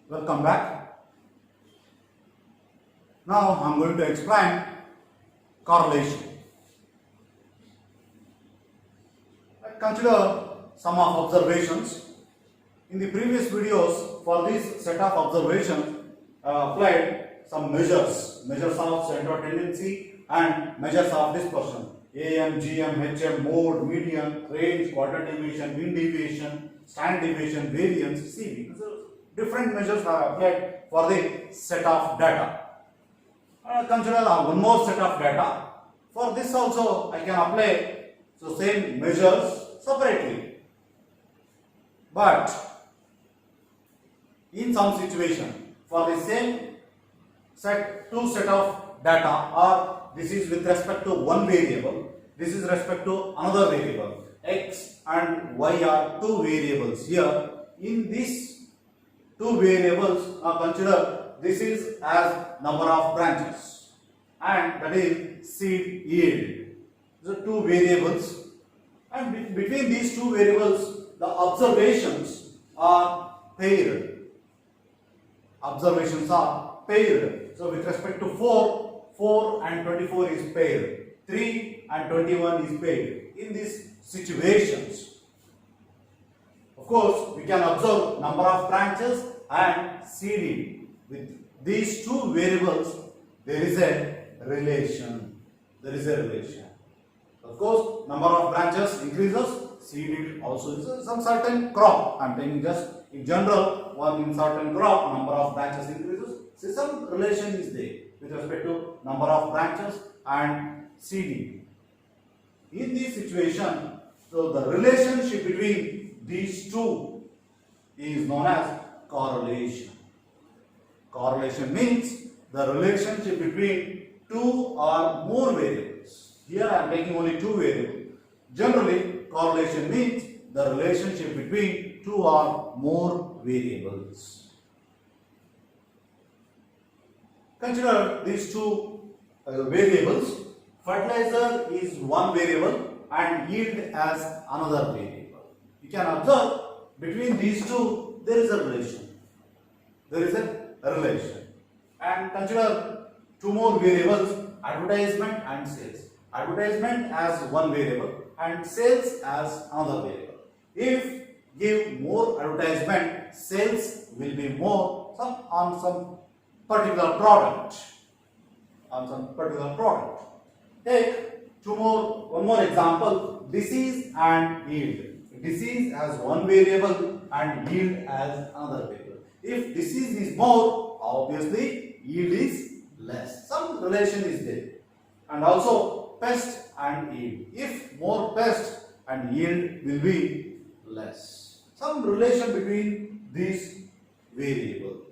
Welcome back. Now I am going to explain correlation. Consider some of observations. In the previous videos, for this set of observations, applied some measures of center tendency and measures of dispersion. AM, GM, HM, mode, median, range, quadrant deviation, mean deviation, standard deviation, variance, CV. So different measures are applied for the set of data. Consider one more set of data. For this also I can apply so same measures separately. But in some situation, for the same two set of data, or this is with respect to one variable, this is respect to another variable, x and y are two variables here. In these two variables, consider this is as number of branches and that is seed yield. So two variables, and between these two variables the observations are paired. Observations are paired. So with respect to 4 and 24 is paired. 3 and 21 is paired. In these situations, of course, we can observe number of branches and seed. With these two variables, there is a relation. Of course, number of branches increases, seed also is some certain crop. I am taking just in general, one in certain crop, number of branches increases. So some relation is there with respect to number of branches and seed. In this situation, so the relationship between these two is known as correlation. Correlation means the relationship between two or more variables. Here I am taking only two variables. Generally, correlation means the relationship between two or more variables. Consider these two variables. Fertilizer is one variable and yield as another variable. You can observe between these two there is a relation. And consider two more variables, advertisement and sales. Advertisement as one variable and sales as another variable. If give more advertisement, sales will be more on some particular product. Take one more example, disease and yield. Disease as one variable and yield as another variable. If disease is more, obviously yield is less. Some relation is there. And also pest and yield. If more pest and yield will be less. Some relation between these variables.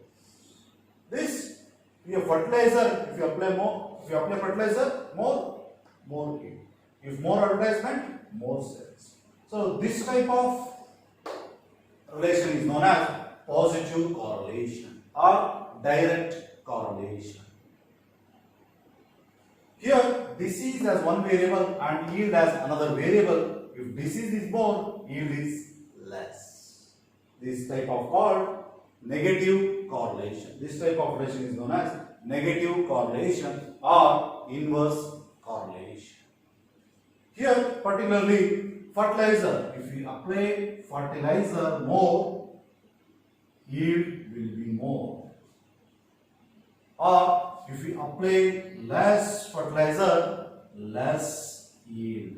This, if you apply fertilizer, more yield. If more advertisement, more sales. So this type of relation is known as positive correlation or direct correlation. Here, disease as one variable and yield as another variable. If disease is more, yield is less. This type of called negative correlation. This type of relation is known as negative correlation or inverse correlation. Here, particularly fertilizer. If we apply fertilizer more, yield will be more. Or if we apply less fertilizer, less yield.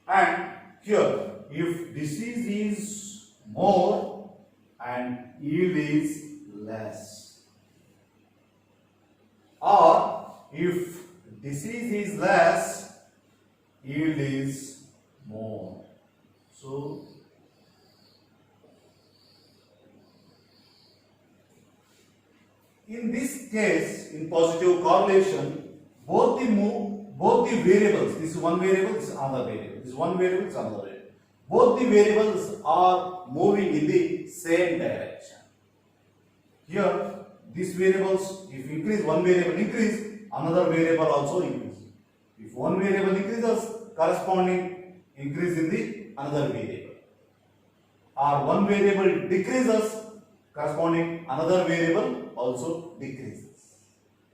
And here, if disease is more and yield is less, or if disease is less, yield is more. So in this case, in positive correlation, both the variables, this is one variable, this is another variable, this is one variable, this is another variable. Both the variables are moving in the same direction. Here, these variables, if increase, one variable increase, another variable also increase. If one variable increases, corresponding increase in the another variable. or one variable decreases, corresponding another variable also decreases.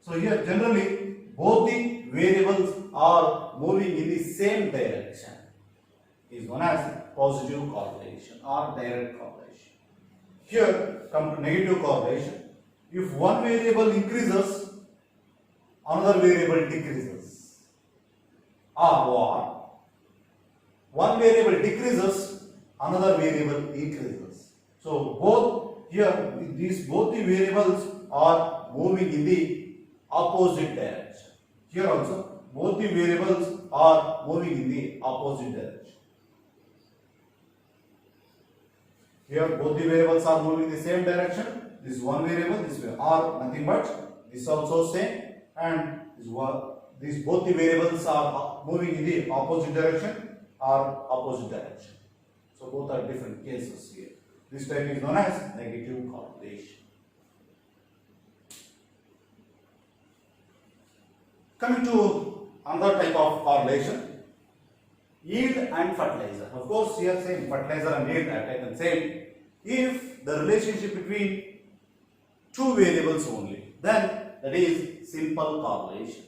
So here generally both the variables are moving in the same direction is known as positive correlation or direct correlation. Here come to negative correlation. If one variable increases, another variable decreases, or one variable decreases, another variable increases. So both here both the variables are moving in the opposite direction. Here also both the variables are moving in the opposite direction. Here both the variables are moving in the same direction. This one variable, this way, are nothing but this also same, and these both the variables are moving in the opposite direction or opposite direction. So both are different cases here. This type is known as negative correlation. Coming to another type of correlation, yield and fertilizer. Of course, here same fertilizer and yield are taken same. If the relationship between two variables only, then that is simple correlation.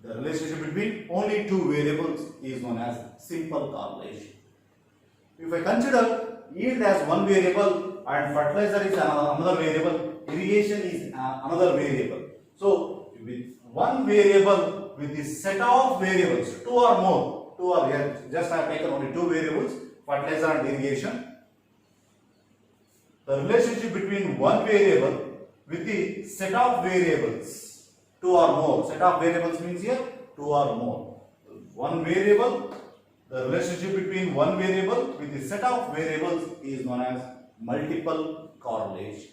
The relationship between only two variables is known as simple correlation. If I consider yield as one variable and fertilizer is another variable, irrigation is another variable. So with one variable with the set of variables, two or more, two or here, just I have taken only two variables, fertilizer and irrigation. The relationship between one variable with the set of variables, two or more. Set of variables means here two or more. One variable, the relationship between one variable with the set of variables is known as multiple correlation.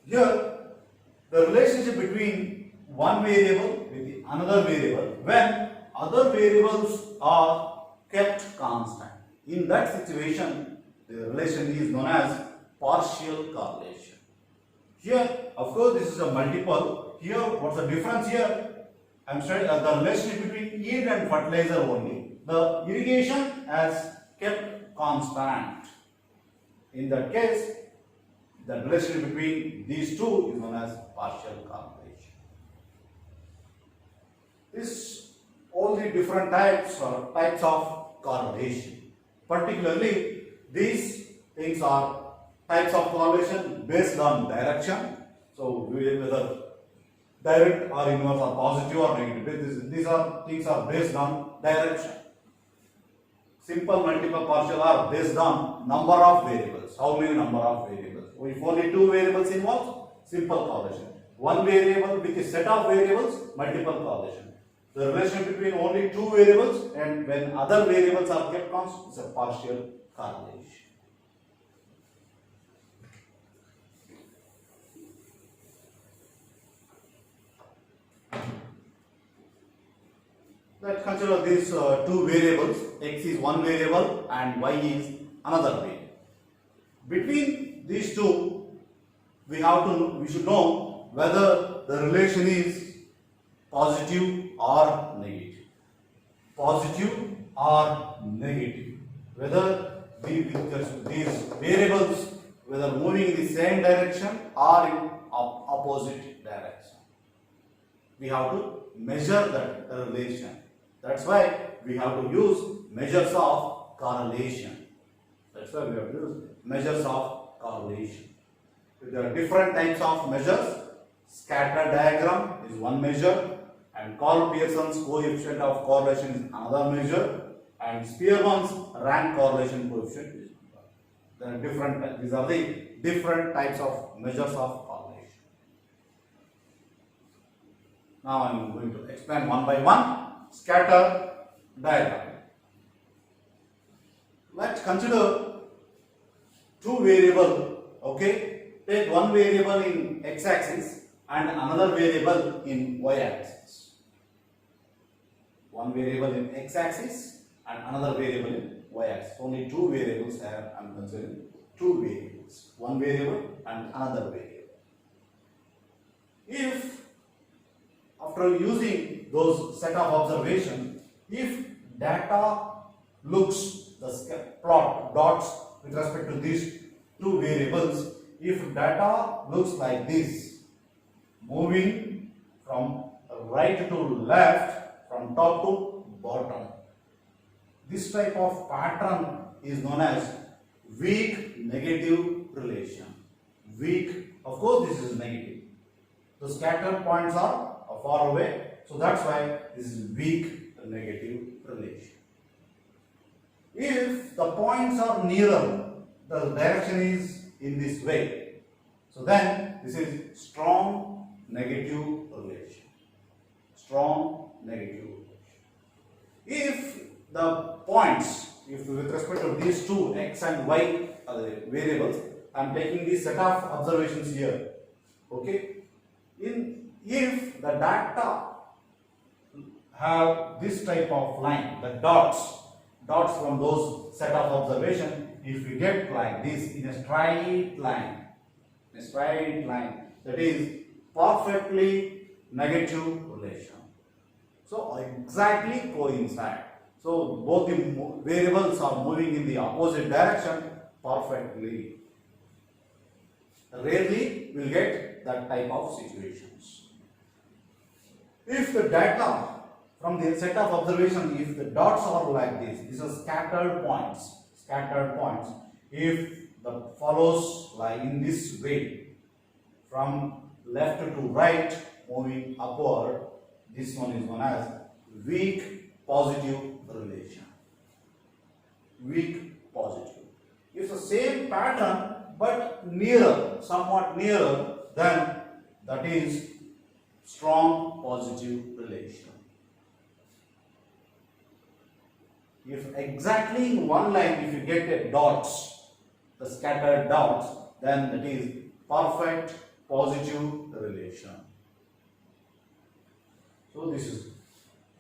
Here, the relationship between one variable with the another variable when other variables are kept constant. In that situation, the relation is known as partial correlation. Here, of course, this is a multiple. Here, what's the difference here? I am studying the relationship between yield and fertilizer only. The irrigation has kept constant. In that case, the relationship between these two is known as partial correlation. This all the different types of correlation. Particularly, these things are types of correlation based on direction. So whether direct or inverse or positive or negative. These are things are based on direction. Simple, multiple, partial are based on number of variables. How many number of variables? If only two variables involved, simple correlation. One variable with a set of variables, multiple correlation. The relation between only two variables and when other variables are kept constant is a partial correlation. Let's consider these two variables. X is one variable and y is another variable. Between these two, we should know whether the relation is positive or negative. Positive or negative. Whether these variables whether moving in the same direction or in opposite direction. We have to measure that relation. That's why we have to use measures of correlation. That's why we have to use measures of correlation. There are different types of measures. Scatter diagram is one measure, and Karl Pearson's coefficient of correlation is another measure, and Spearman's rank correlation coefficient is another. There are different. These are the different types of measures of correlation. Now I am going to explain one by one. Scatter diagram. Let's consider two variables. Okay, take one variable in x-axis and another variable in y-axis. One variable in x-axis and another variable in y-axis. Only two variables here. I am considering two variables. One variable and another variable. If after using those set of observations, if data looks the plot dots with respect to these two variables, if data looks like this, moving from right to left, from top to bottom, this type of pattern is known as weak negative relation. Weak, of course this is negative. The scattered points are far away, so that's why this is weak negative relation. If the points are nearer, the direction is in this way, so then this is strong negative relation. Strong negative relation. If the points, if with respect to these two x and y variables, I am taking this set of observations here. Okay. If the data have this type of line, the dots from those set of observation, if we get like this in a straight line, that is perfectly negative relation. So exactly coincide. So both the variables are moving in the opposite direction perfectly. Rarely we will get that type of situations. If the data from the set of observations, if the dots are like this, these are scattered points. If the follows like in this way, from left to right, moving upward, this one is known as weak positive relation. Weak positive. If the same pattern but nearer, somewhat nearer, then that is strong positive relation. If exactly in one line, if you get the dots, the scattered dots, then that is perfect positive relation. So this is,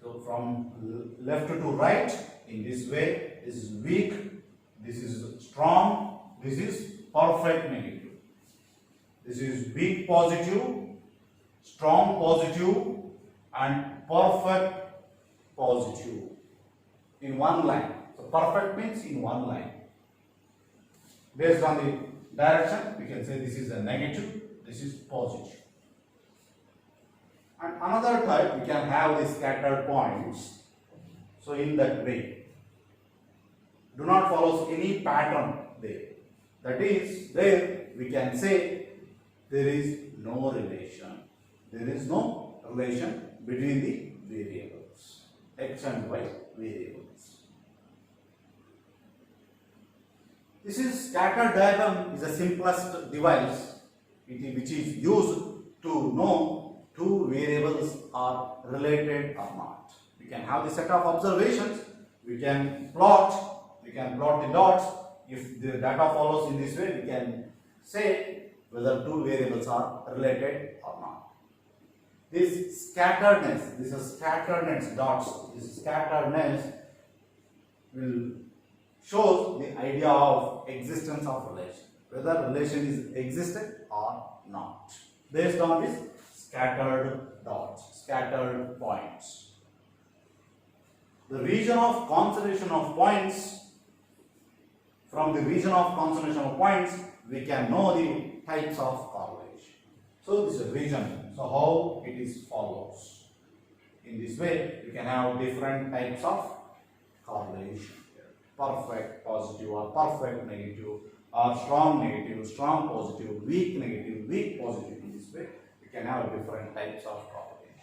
so from left to right in this way, this is weak, this is strong, this is perfect negative. This is weak positive, strong positive and perfect positive in one line. So perfect means in one line. Based on the direction, we can say this is a negative, this is positive. And another type, we can have the scattered points. So in that way, do not follow any pattern there. That is, there we can say there is no relation. There is no relation between the variables, x and y variables. This is scatter diagram, is the simplest device which is used to know two variables are related or not. We can have the set of observations, we can plot the dots. If the data follows in this way, we can say whether two variables are related or not. This scatteredness, this is scatteredness dots, this scatteredness will shows the idea of existence of relation, whether relation is existent or not, based on this scattered dots, scattered points. The region of concentration of points, from the region of concentration of points, we can know the types of correlation. So this is a region. So how it is follows. In this way, we can have different types of correlation. Perfect positive or perfect negative, or strong negative, strong positive, weak negative, weak positive. In this way, we can have different types of correlation.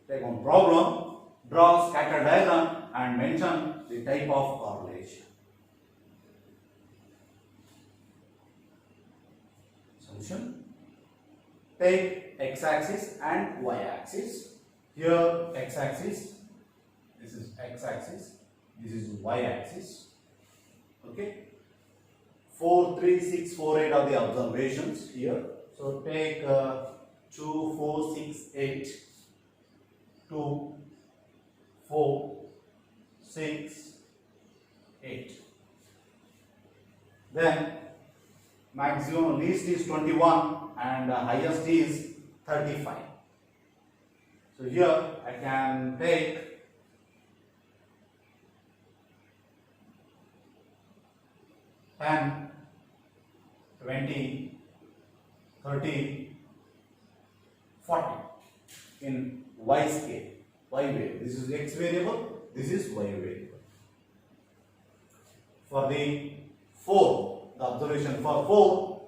Take one problem, draw scatter diagram and mention the type of correlation. Solution. Take x-axis and y-axis. Here x-axis, this is x-axis, this is y-axis. Okay. 4, 3, 6, 4, 8 are the observations here. So take 2, 4, 6, 8, 2, 4, 6, 8. Then maximum least is 21 and highest is 35. So here I can take 10, 20, 30, 40 in y scale, y variable. This is x variable, this is y variable. For the 4, the observation for 4,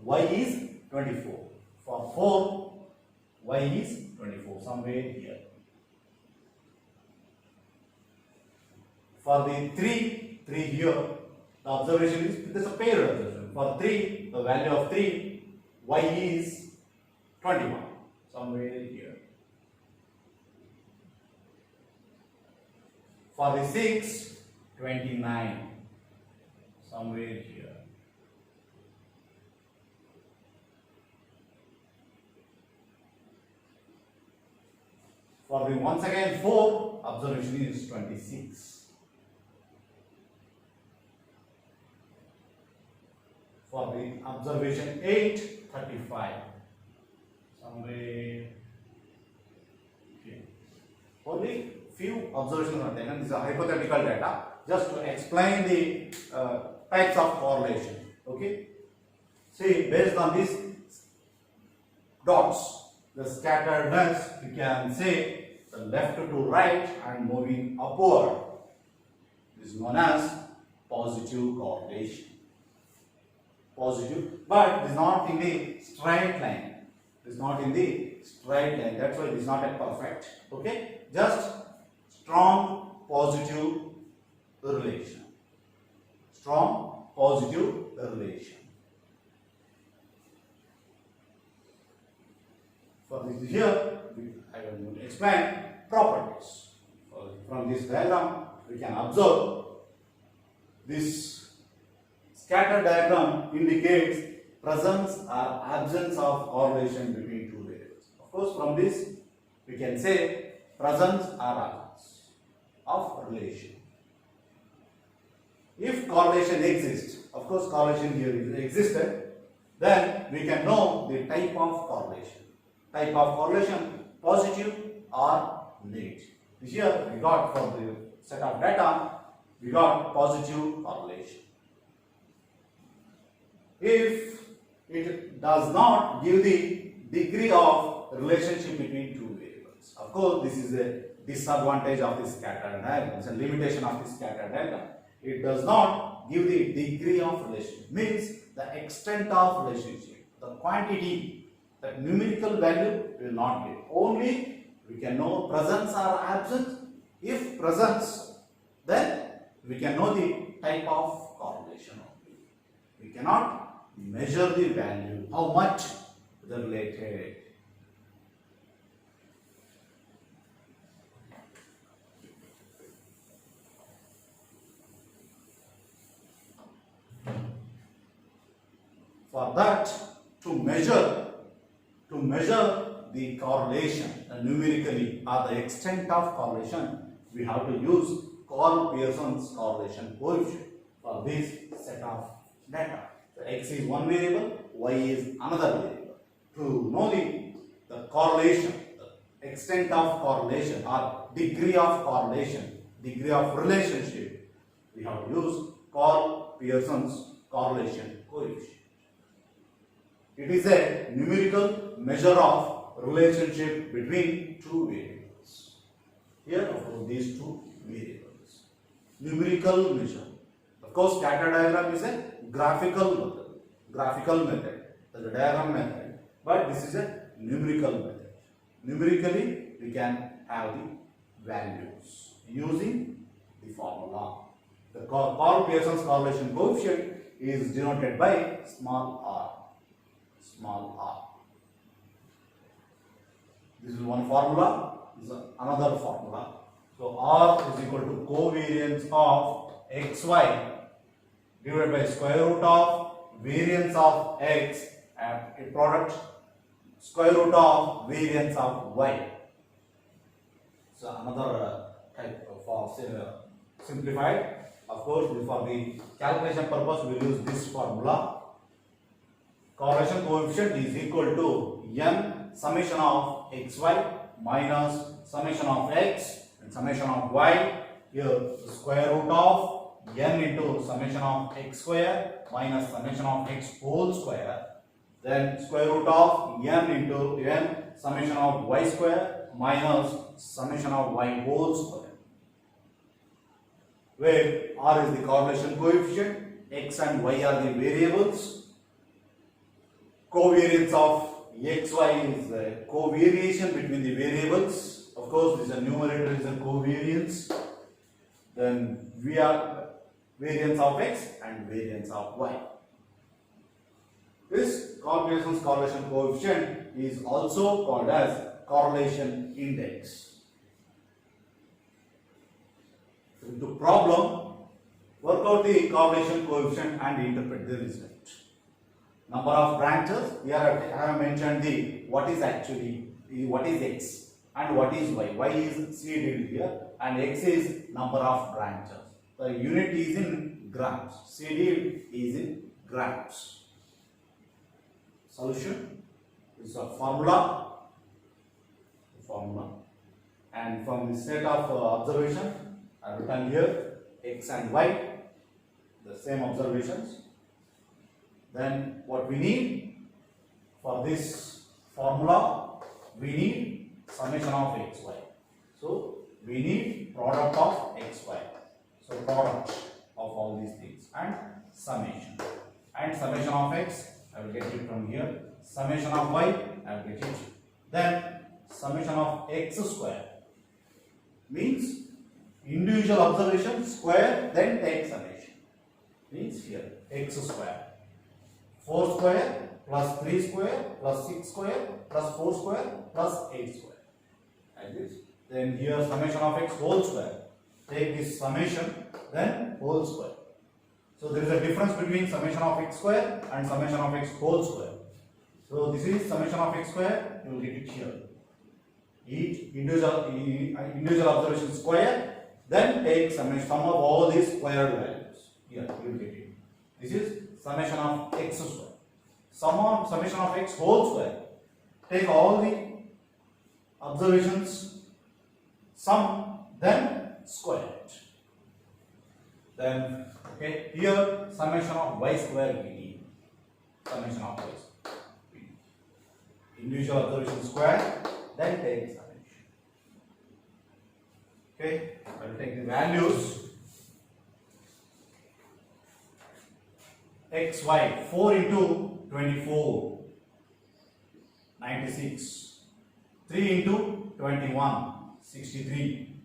y is 24. For 4, y is 24, somewhere here. For the 3 here, the observation is, this is a paired observation. For 3, the value of 3, y is 21, somewhere here. For the 6, 29, somewhere here. For the once again 4, observation is 26. For the observation 8, 35. Somewhere here. Only few observations are taken. This is a hypothetical data just to explain the types of correlation. Okay. See, based on these dots, the scatteredness, you can say the left to right and moving upward is known as positive correlation. Positive, but it is not in the straight line. It is not in the straight line. That's why it is not a perfect. Okay, just strong positive relation. Strong positive relation. For this here, I will going to explain properties. From this diagram, we can observe this scatter diagram indicates presence or absence of correlation between two variables. Of course, from this, we can say presence or absence of relation. If correlation exists, of course, correlation here existed, then we can know the type of correlation. Type of correlation, positive or negative. Here we got for the set of data, we got positive correlation. If it does not give the degree of relationship between two variables, of course this is a disadvantage of this scatter diagram, it's a limitation of this scatter diagram. It does not give the degree of relationship, means the extent of relationship, the quantity, the numerical value will not give. Only we can know presence or absence. If presence, then we can know the type of correlation only. We cannot measure the value, how much the related. For that, to measure the correlation numerically or the extent of correlation, we have to use Pearson's correlation coefficient for this set of data. So x is one variable, y is another variable. To know the correlation, the extent of correlation or degree of correlation, degree of relationship, we have to use Pearson's correlation coefficient. It is a numerical measure of relationship between two variables. Here, of course, these two variables. Numerical measure. Of course, scatter diagram is a graphical method. Graphical method. That's a diagram method. But this is a numerical method. Numerically, we can have the values using the formula. The Pearson's correlation coefficient is denoted by small r. Small r. This is one formula, this is another formula. So r is equal to covariance of xy divided by square root of variance of x and a product square root of variance of y. So another type of simplified. Of course, for the calculation purpose, we will use this formula. Correlation coefficient is equal to n summation of xy minus summation of x and summation of y. Here the square root of n into summation of x square minus summation of x whole square. Then square root of n into n summation of y square minus summation of y whole square, where r is the correlation coefficient, x and y are the variables. Covariance of xy is the covariation between the variables. Of course, this is a numerator is a covariance. Then we are variance of x and variance of y. This correlation coefficient is also called as correlation index. To problem, work out the correlation coefficient and interpret the result. Number of branches. Here I have mentioned the what is x and what is y. Y is seeded here and x is number of branches. The unit is in grams. Seeded is in grams. Solution is a formula, and from the set of observation I have written here x and y, the same observations. Then what we need for this formula, we need summation of xy. So we need product of xy. So product of all these things and summation. And summation of x, I will get it from here. Summation of y, I will get it. Then summation of x square means individual observation square, then take summation. Means here x square. 4 square plus 3 square plus 6 square plus 4 square plus 8 square. Like this. Then here summation of x whole square. Take this summation, then whole square. So there is a difference between summation of x square and summation of x whole square. So this is summation of x square, you will get it here. Each individual observation square, then take summation sum of all these squared values. Here you will get it. This is summation of x square. Summation of x whole square. Take all the observations, sum, then square it. Then okay, here summation of y square we need. Summation of y square. Individual observation square, then take summation. Okay, I will take the values. X, y, 4 into 24, 96. 3 into 21, 63.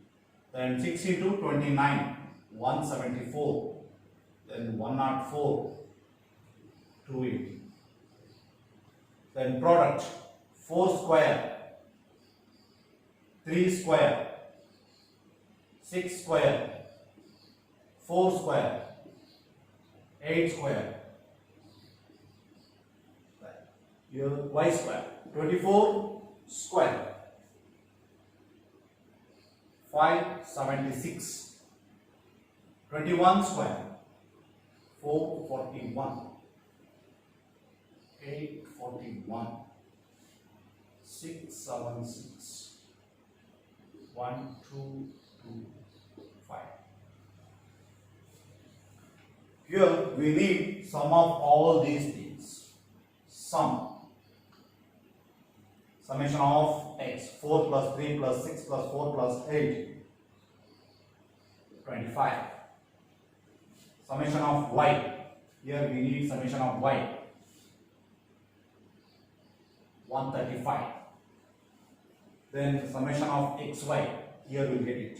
Then 6 into 29, 174. Then 104, 280. Then product, 4 square, 3 square, 6 square, 4 square, 8 square. Here y square, 24 square, 576. 21 square, 441. 841. 676. 1, 2, 2, 5. Here we need sum of all these things. Sum. Summation of x, 4 plus 3 plus 6 plus 4 plus 8, 25. Summation of y, here we need summation of y, 135. Then summation of xy, here we will get it,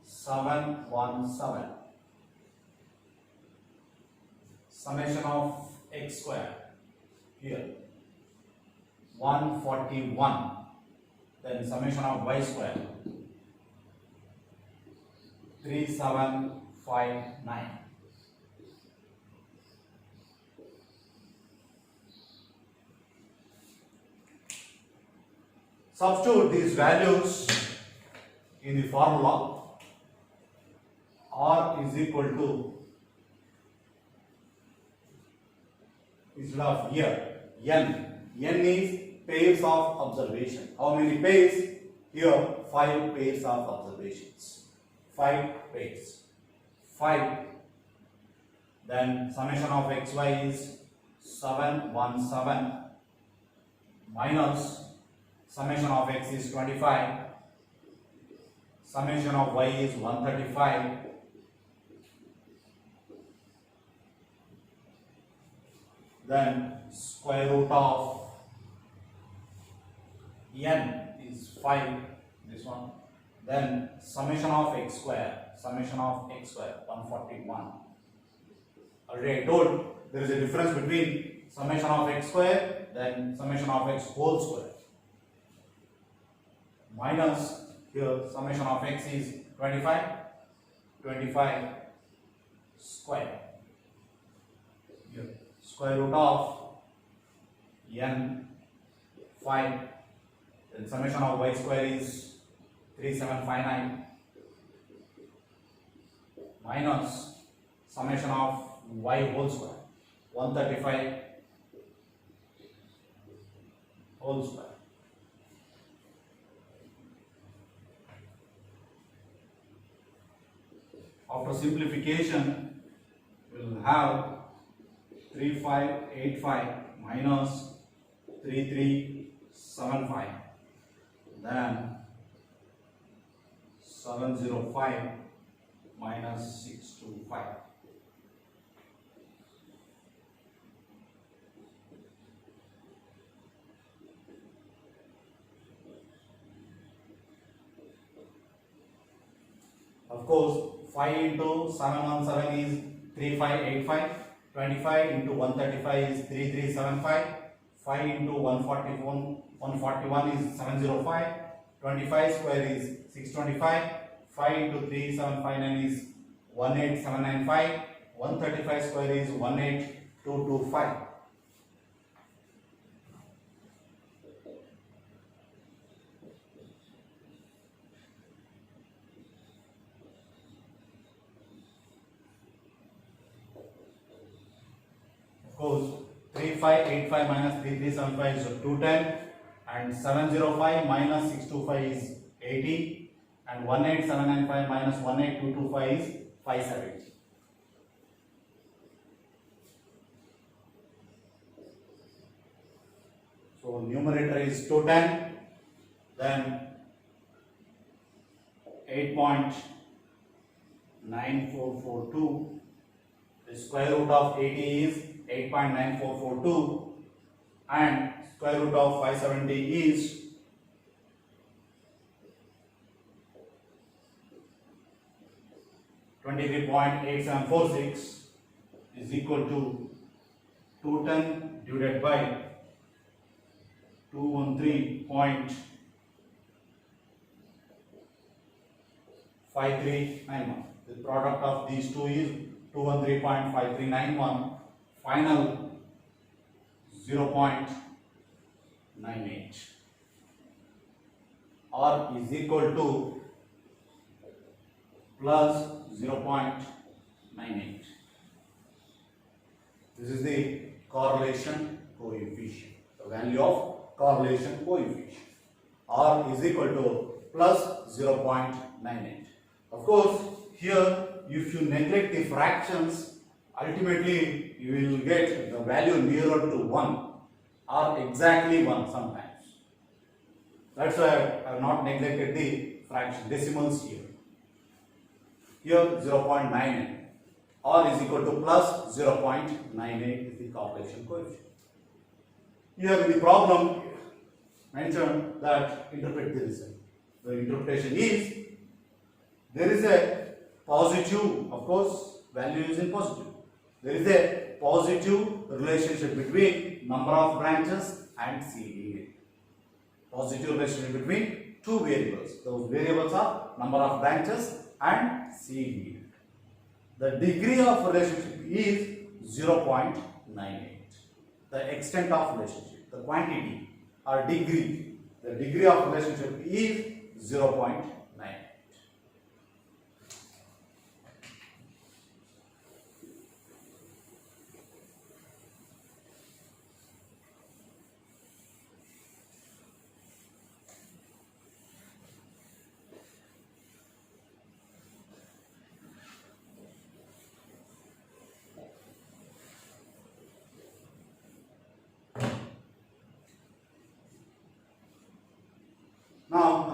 717. Summation of x square, here 141. Then summation of y square, 3759. Substitute these values in the formula. R is equal to, instead of here, n. N is pairs of observation. How many pairs? Here 5 pairs of observations. 5 pairs. 5. Then summation of xy is 717 minus summation of x is 25. Summation of y is 135. Then square root of n is 5, this one. Then summation of x square 141. Already I told there is a difference between summation of x square then summation of x whole square minus here summation of x is 25 square. Here square root of n 5, then summation of y square is 3759 minus summation of y whole square 135 whole square. After simplification, we will have 3585 minus 3375, then 705 minus 625. Of course, 5 into 717 is 3585, 25 into 135 is 3375, 5 into 141 is 705, 25 square is 625, 5 into 3759 is 18795, 135 square is 18225. Of course, 3585 minus 3375 is 210, and 705 minus 625 is 80, and 18795 minus 18225 is 570. So numerator is 210, then 8.9442. The square root of 80 is 8.9442, and square root of 570 is 23.8746 is equal to 210 divided by 213.5391. The product of these two is 213.5391. Final 0.98. R is equal to plus 0.98. This is the correlation coefficient, the value of correlation coefficient. R is equal to plus 0.98. Of course, here if you neglect the fractions, ultimately you will get the value nearer to 1 or exactly 1 sometimes. That's why I have not neglected the fraction decimals here. Here 0.98. R is equal to plus 0.98 is the correlation coefficient. Here in the problem mentioned that interpret the result. The interpretation is there is a positive, of course, value is in positive. There is a positive relationship between number of branches and seed. Positive relationship between two variables. Those variables are number of branches and seed. The degree of relationship is 0.98. The extent of relationship, the quantity or degree, the degree of relationship is 0.98.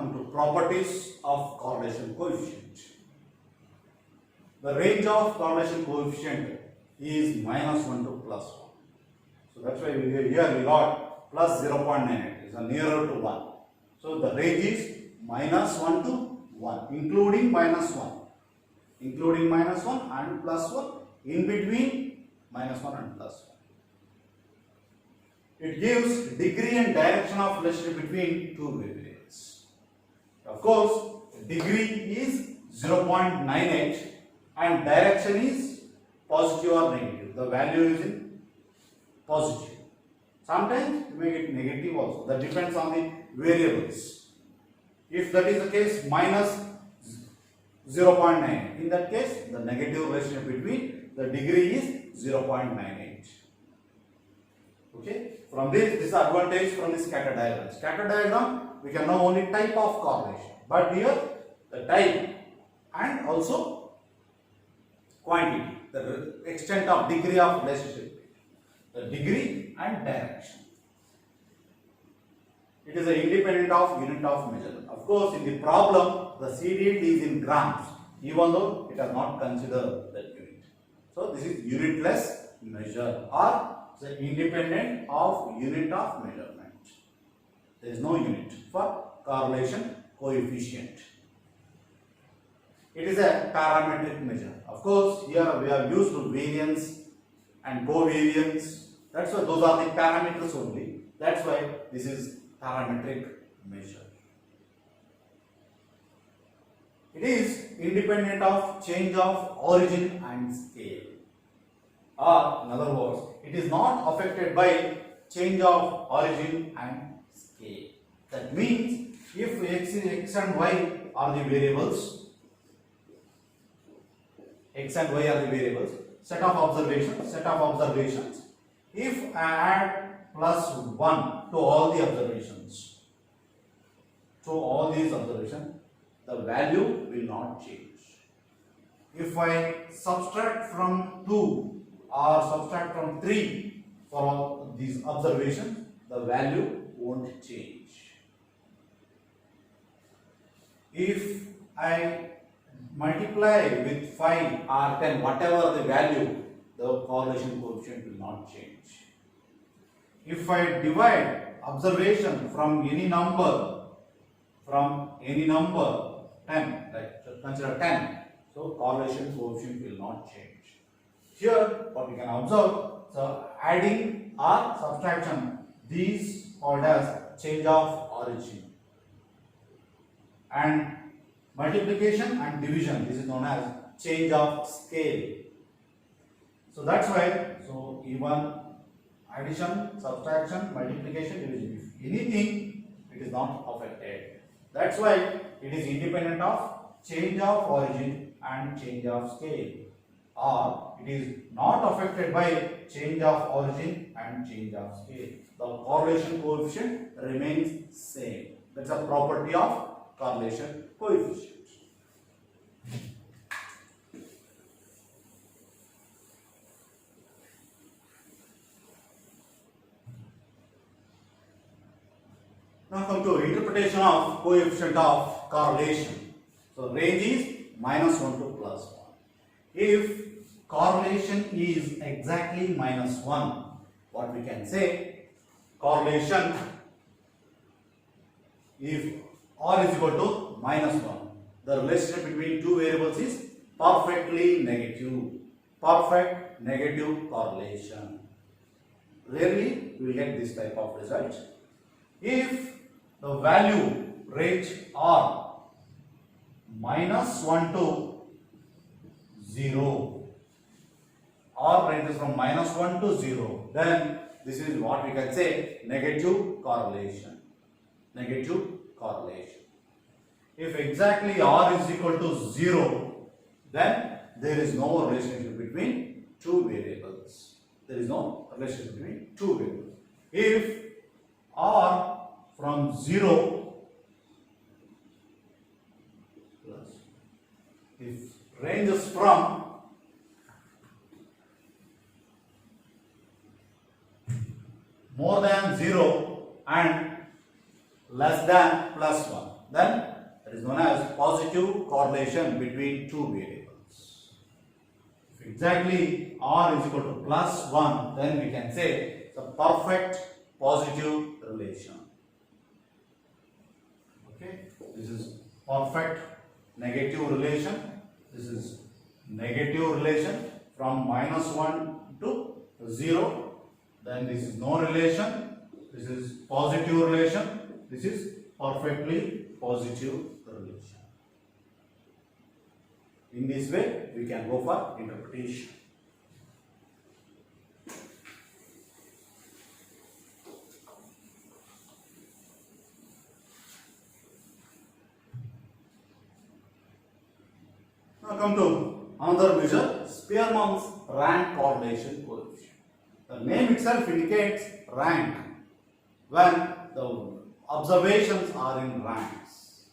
come to properties of correlation coefficient. The range of correlation coefficient is -1 to +1. So that's why here we got plus 0.98 is nearer to 1. So the range is -1 to 1, including -1 and +1, in between -1 and +1. It gives degree and direction of relationship between two variables. Of course, degree is 0.98 and direction is positive or negative. The value is in positive. Sometimes you may get negative also. That depends on the variables. If that is the case, minus 0.9. In that case, the negative relationship between the degree is 0.98. Okay. From this advantage from the scatter diagram. Scatter diagram, we can know only type of correlation. But here, the type and also quantity, the extent of degree of relationship, the degree and direction. It is independent of unit of measurement. Of course, in the problem, the CD is in grams, even though it has not considered that unit. So, this is unitless measure or the independent of unit of measurement. There is no unit for correlation coefficient. It is a parametric measure. Of course, here we have used variance and covariance. That's why those are the parameters only. That's why this is parametric measure. It is independent of change of origin and scale. Or in other words, it is not affected by change of origin and scale. That means if x and y are the variables, x and y are the variables, set of observations, if I add plus 1 to all the observations, the value will not change. If I subtract from 2 or subtract from 3 for all these observations, the value won't change. If I multiply with 5 or 10, whatever the value, the correlation coefficient will not change. If I divide observation from any number, 10, like consider 10, so correlation coefficient will not change. Here, what we can observe, so adding or subtraction, these called as change of origin, and multiplication and division, this is known as change of scale. So that's why, so even addition, subtraction, multiplication, division, if anything, it is not affected. That's why it is independent of change of origin and change of scale, or it is not affected by change of origin and change of scale. The correlation coefficient remains same. That's a property of correlation coefficient. Now come to interpretation of coefficient of correlation. So range is -1 to +1. If correlation is exactly -1, what we can say, correlation, if R is equal to -1, the relationship between two variables is perfectly negative. Perfect negative correlation. Rarely we will get this type of result. If the value range R -1 to 0, or ranges from -1 to 0, then this is what we can say negative correlation. Negative correlation. If exactly R is equal to 0, then there is no relationship between two variables. There is no relationship between two variables. If R from 0 plus, if ranges from more than 0 and less than +1, then that is known as positive correlation between two variables. If exactly R is equal to plus 1, then we can say it's a perfect positive relation. Okay, this is perfect negative relation. This is negative relation from -1 to 0. Then this is no relation. This is positive relation. This is perfectly positive relation. In this way, we can go for interpretation. Now come to another measure, Spearman's rank correlation coefficient. The name itself indicates rank when the observations are in ranks.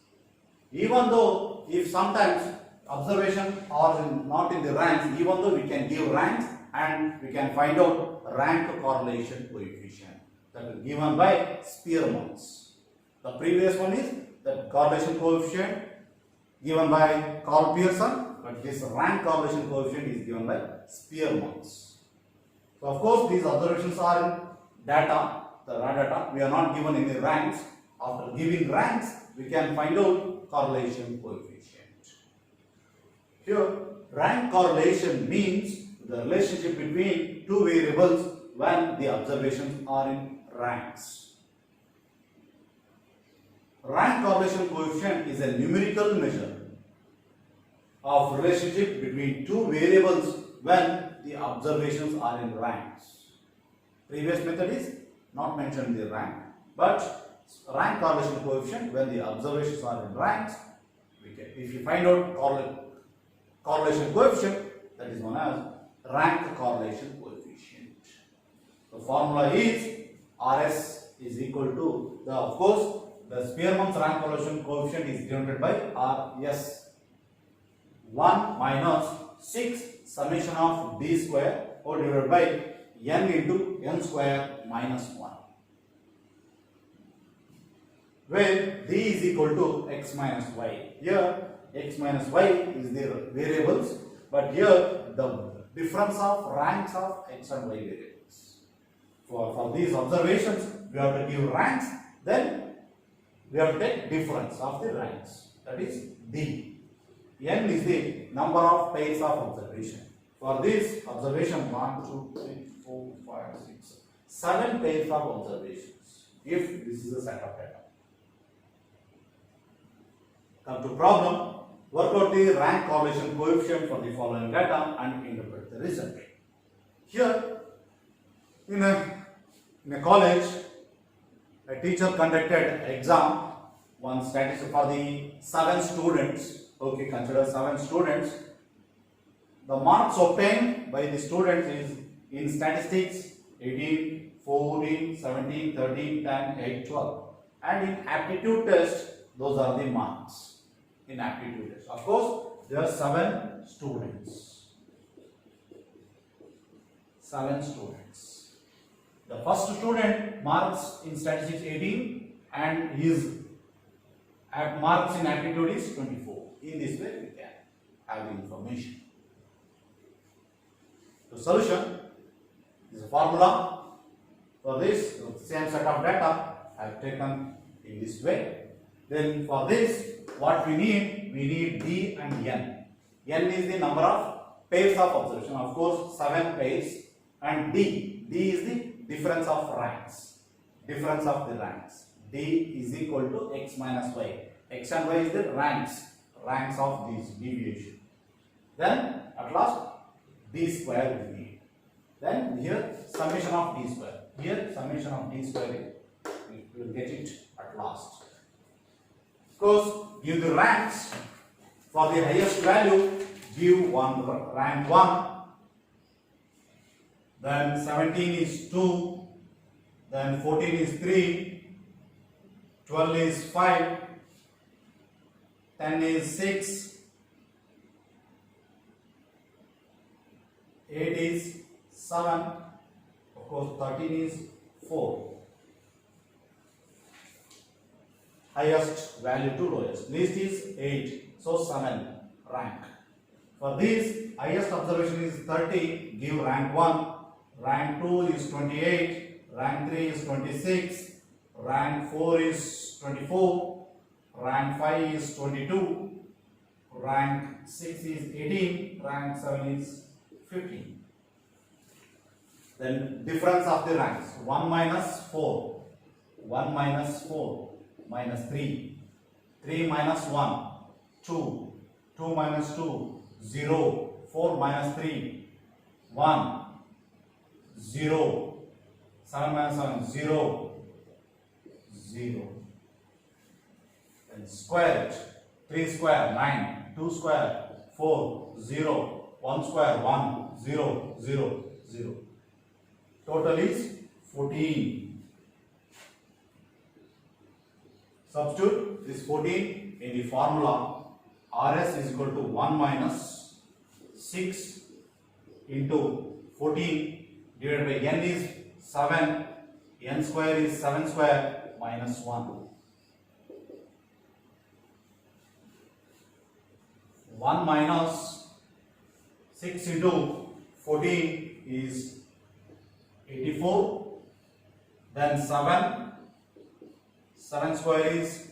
Even though if sometimes observations are not in the ranks, even though we can give ranks and we can find out rank correlation coefficient that is given by Spearman's. The previous one is the correlation coefficient given by Karl Pearson, but this rank correlation coefficient is given by Spearman's. So of course these observations are in data, the raw data. We are not given any ranks. After giving ranks, we can find out correlation coefficient. Here, rank correlation means the relationship between two variables when the observations are in ranks. Rank correlation coefficient is a numerical measure of relationship between two variables when the observations are in ranks. Previous method is not mentioned the rank, but rank correlation coefficient when the observations are in ranks, if you find out correlation coefficient, that is known as rank correlation coefficient. The formula is RS is equal to of course the Spearman's rank correlation coefficient is denoted by RS 1 minus 6 summation of d square or divided by n into n square minus 1, where d is equal to x minus y. Here x minus y is the variables, but here the difference of ranks of x and y variables. For these observations, we have to give ranks, then we have to take difference of the ranks, that is d. N is the number of pairs of observation. For this observation 1, 2, 3, 4, 5, 6, 7 pairs of observations, if this is a set of data. Come to problem, work out the rank correlation coefficient for the following data and interpret the result. Here, in a college, a teacher conducted exam, one statistic for the 7 students. Okay, consider 7 students. The marks obtained by the students is in statistics 18, 14, 17, 13, 10, 8, 12. And in aptitude test, those are the marks in aptitude test. Of course, there are 7 students. 7 students. The first student marks in statistics 18 and his marks in aptitude is 24. In this way, we can have the information. The solution is a formula. For this, the same set of data I have taken in this way. Then for this, what we need D and N. N is the number of pairs of observation. Of course, 7 pairs. And D is the difference of ranks. Difference of the ranks. D is equal to x minus y. X and y is the ranks of this deviation. Then at last d square we need. Then here summation of d square. Here summation of d square we will get it at last. Of course, give the ranks. For the highest value, give rank 1. Then 17 is 2. Then 14 is 3. 12 is 5. 10 is 6, 8 is 7, of course 13 is 4. highest value to lowest. Least is 8, so 7 rank. For this, highest observation is 30, give rank 1, rank 2 is 28, rank 3 is 26, rank 4 is 24, rank 5 is 22, rank 6 is 18, rank 7 is 15. Then difference of the ranks, 1 minus 4, 1 minus 4, minus 3, 3 minus 1, 2, 2 minus 2, 0, 4 minus 3, 1, 0, 7 minus 7, 0, 0. Then square it, 3 square, 9, 2 square, 4, 0, 1 square, 1, 0, 0, 0. Total is 14. Substitute this 14 in the formula. RS is equal to 1 minus 6 into 14 divided by n is 7, n square is 7 square minus 1. 1 minus 6 into 14 is 84, then 7, 7 square is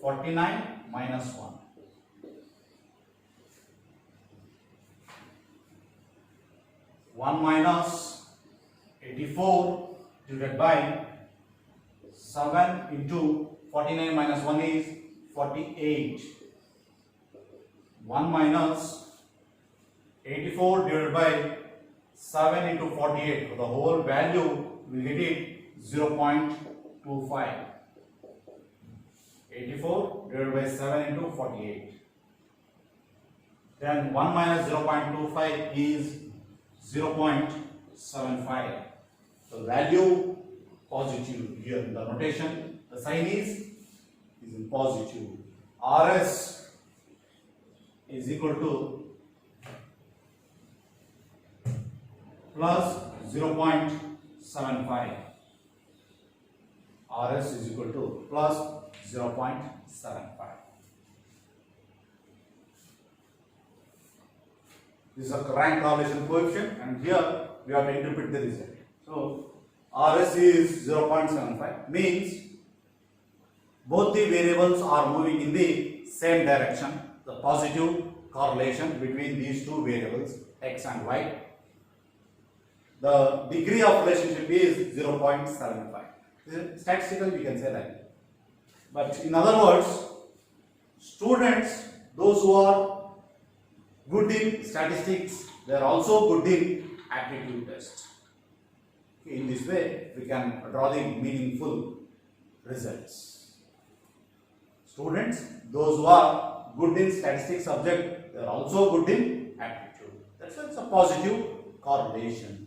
49 minus 1. 1 minus 84 divided by 7 into 49 minus 1 is 48. 1 minus 84 divided by 7 into 48. The whole value will get it 0.25. 84 divided by 7 into 48. Then 1 minus 0.25 is 0.75. The value positive here in the notation. The sign is in positive. RS is equal to plus 0.75. RS is equal to plus 0.75. This is a rank correlation coefficient, and here we have to interpret the result. So RS is 0.75, means both the variables are moving in the same direction. The positive correlation between these two variables x and y. The degree of relationship is 0.75. Statistical, we can say that. But in other words, students, those who are good in statistics, they are also good in aptitude test. In this way, we can draw the meaningful results. Students, those who are good in statistics subject, they are also good in aptitude. That's why it's a positive correlation.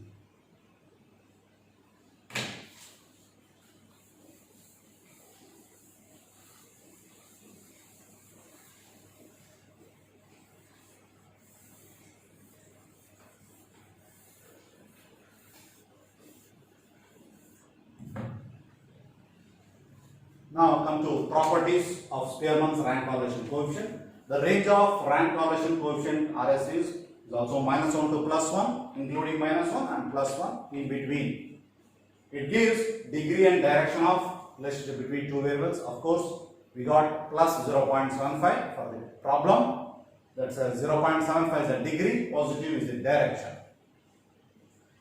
Now come to properties of Spearman's rank correlation coefficient. The range of rank correlation coefficient RS is also minus 1 to plus 1, including minus 1 and plus 1 in between. It gives degree and direction of relationship between two variables. Of course, we got plus 0.75 for the problem. That's a 0.75 is the degree, positive is the direction.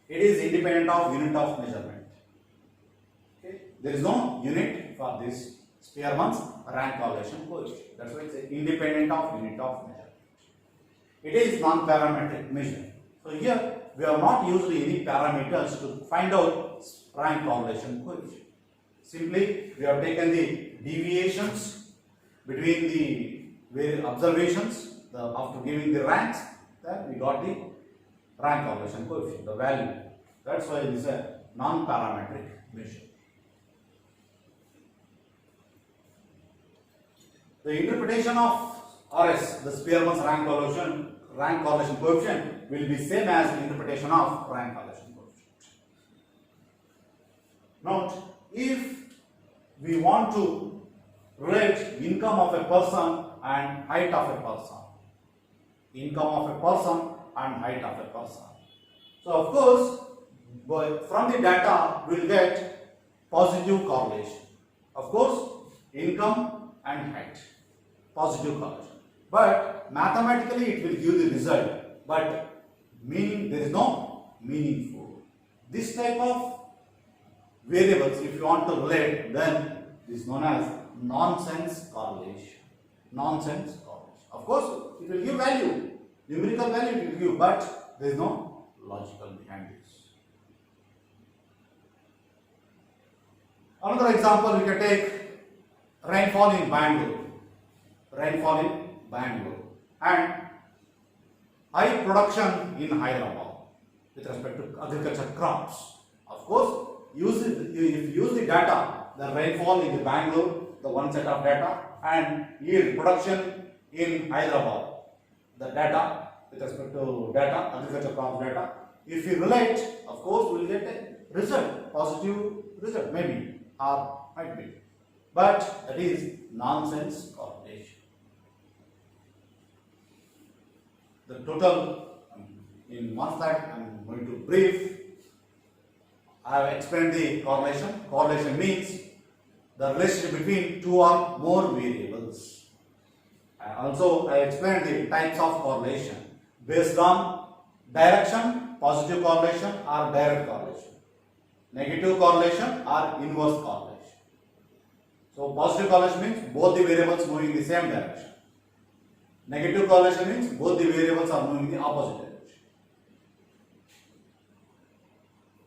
It is independent of unit of measurement. Okay. There is no unit for this Spearman's rank correlation coefficient. That's why it's independent of unit of measurement. It is non-parametric measure. So here we have not used any parameters to find out rank correlation coefficient. Simply we have taken the deviations between the observations after giving the ranks, then we got the rank correlation coefficient, the value. That's why it is a non-parametric measure. The interpretation of RS, the Spearman's rank correlation coefficient, will be same as the interpretation of rank correlation coefficient. Note, if we want to relate income of a person and height of a person. Income of a person and height of a person. So of course, from the data we will get positive correlation. Of course, income and height, positive correlation. But mathematically it will give the result, but meaning there is no meaningful. This type of variables, if you want to relate, then this is known as nonsense correlation. Nonsense correlation. Of course, it will give value, numerical value it will give, but there is no logical behind this. Another example, we can take rainfall in Bangalore. Rainfall in Bangalore and high production in Hyderabad with respect to agriculture crops. Of course, if you use the data, the rainfall in the Bangalore, the one set of data, and yield production in Hyderabad, the data with respect to data, agriculture crops data. If we relate, of course, we will get a result, positive result, maybe, or might be. But that is nonsense correlation. The total, in one slide, I am going to brief. I have explained the correlation. Correlation means the relationship between two or more variables. Also, I explained the types of correlation based on direction, positive correlation or direct correlation, negative correlation or inverse correlation. So, positive correlation means both the variables moving in the same direction. Negative correlation means both the variables are moving in the opposite direction.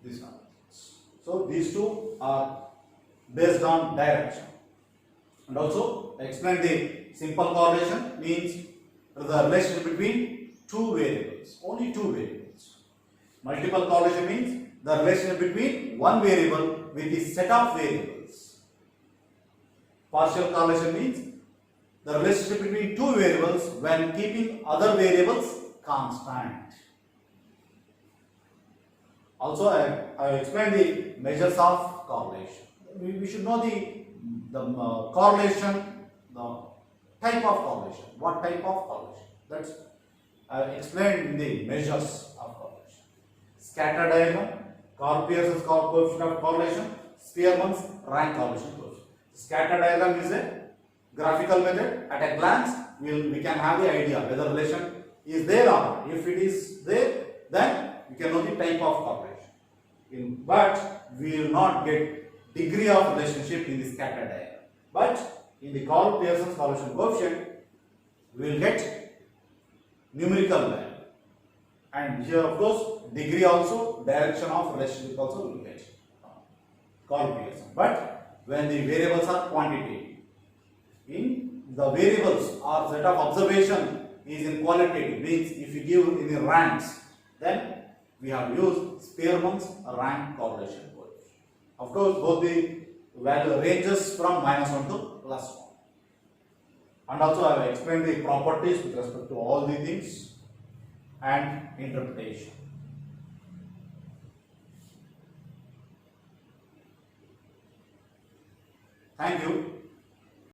This one. So, these two are based on direction. And also, explain the simple correlation means the relationship between two variables, only two variables. Multiple correlation means the relationship between one variable with the set of variables. Partial correlation means the relationship between two variables when keeping other variables constant. Also, I explained the measures of correlation. We should know the correlation, the type of correlation. What type of correlation? That's I explained in the measures of correlation. Scatter diagram, Karl-Pearson's coefficient of correlation, Spearman's rank correlation coefficient. Scatter diagram is a graphical method. At a glance, we can have the idea whether relation is there or not. If it is there, then you can know the type of correlation. But we will not get degree of relationship in the scatter diagram. But in the Karl-Pearson's correlation coefficient, we will get numerical value. And here, of course, degree also, direction of relationship also we will get Karl-Pearson. But when the variables are quantitative, in the variables or set of observation is in qualitative, means if you give in the ranks, then we have used Spearman's rank correlation coefficient. Of course, both the value ranges from -1 to +1. And also I have explained the properties with respect to all the things and interpretation. Thank you.